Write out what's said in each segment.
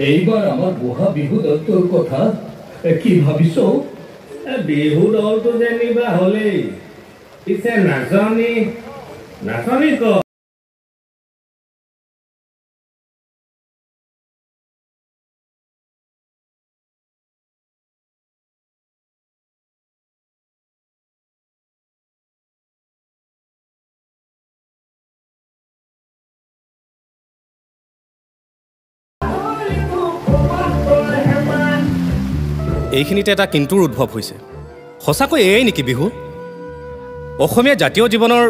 এইবাৰ আমাৰ বুঢ়া বিহু দলটোৰ কথা কি ভাবিছ? বিহু দলটো যেনিবা হলেই পিছে নাচনি ক এইখিনিতে এটা কিন্তুৰ উদ্ভৱ হৈছে। সঁচাকৈ এয়াই নেকি বিহু? অসমীয়া জাতীয় জীৱনৰ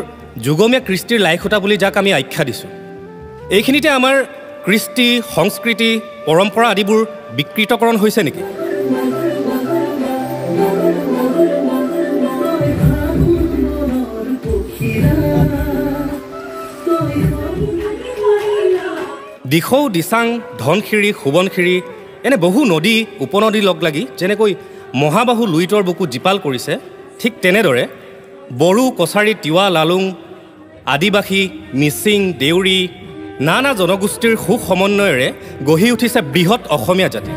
যুগমীয়া কৃষ্টিৰ লাইখুটা বুলি যাক আমি আখ্যা দিছোঁ, এইখিনিতে আমাৰ কৃষ্টি, সংস্কৃতি, পৰম্পৰা আদিবোৰ বিকৃতকৰণ হৈছে নেকি? দিখৌ, দিচাং, ধনশিৰি, সোৱণশিৰি এনে বহু নদী উপনদী লগ লাগি যেনেকৈ মহাবাহু লুইতৰ বুকু জীপাল কৰিছে, ঠিক তেনেদৰে বড়ো, কছাৰী, তিৱা, লালুং, আদিবাসী, মিচিং, দেউৰী নানা জনগোষ্ঠীৰ সুখ সমন্বয়েৰে গঢ়ি উঠিছে বৃহৎ অসমীয়া জাতি।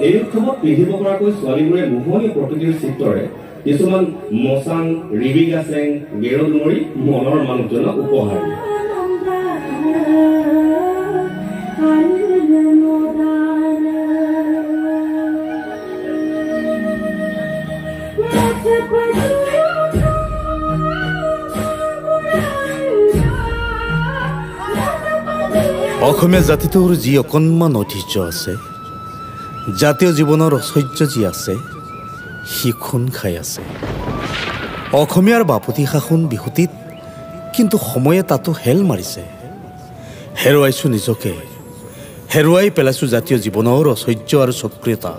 এই উৎসৱত পিন্ধিব পৰাকৈ ছোৱালীবোৰে মোহনী প্ৰকৃতিৰ চিত্ৰৰে কিছুমান মচাং, ৰিবি গাছেং, গেৰুলমৰি মনৰ মানুহজনক উপহাৰ দিয়ে। অসমীয়া জাতিটোৰ যি অকণমান ঐতিহ্য আছে, জাতীয় জীৱনৰ ঐশ্বৰ্য যি আছে, সি খুন খাই আছে। অসমীয়াৰ বাপতি সাহোন বিহুটিত কিন্তু সময়ে তাতো হেল মাৰিছে। হেৰুৱাইছোঁ নিজকে, হেৰুৱাই পেলাইছোঁ জাতীয় জীৱনৰ ঐশ্বৰ্য আৰু সক্ৰিয়তা।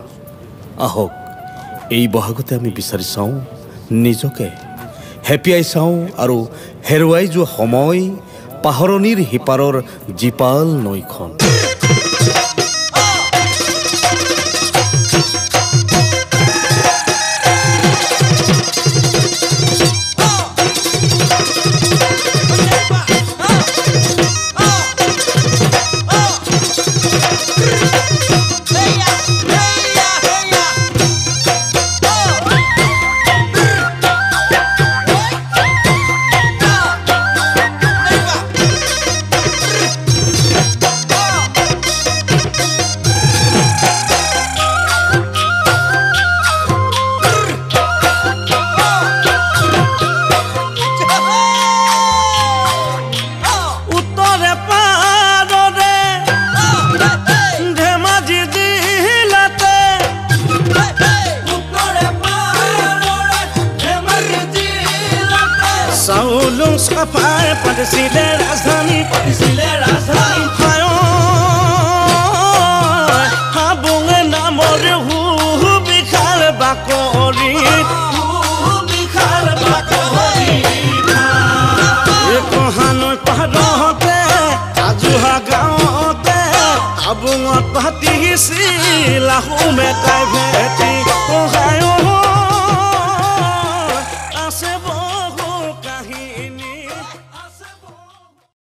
আহক এই বহাগতে আমি বিচাৰি চাওঁ নিজকে, হেপিয়াই চাওঁ আৰু হেৰুৱাই যোৱা সময় পাহৰণিৰ সিপাৰৰ জীপাল নৈখন। Abungot pati si lahu me tai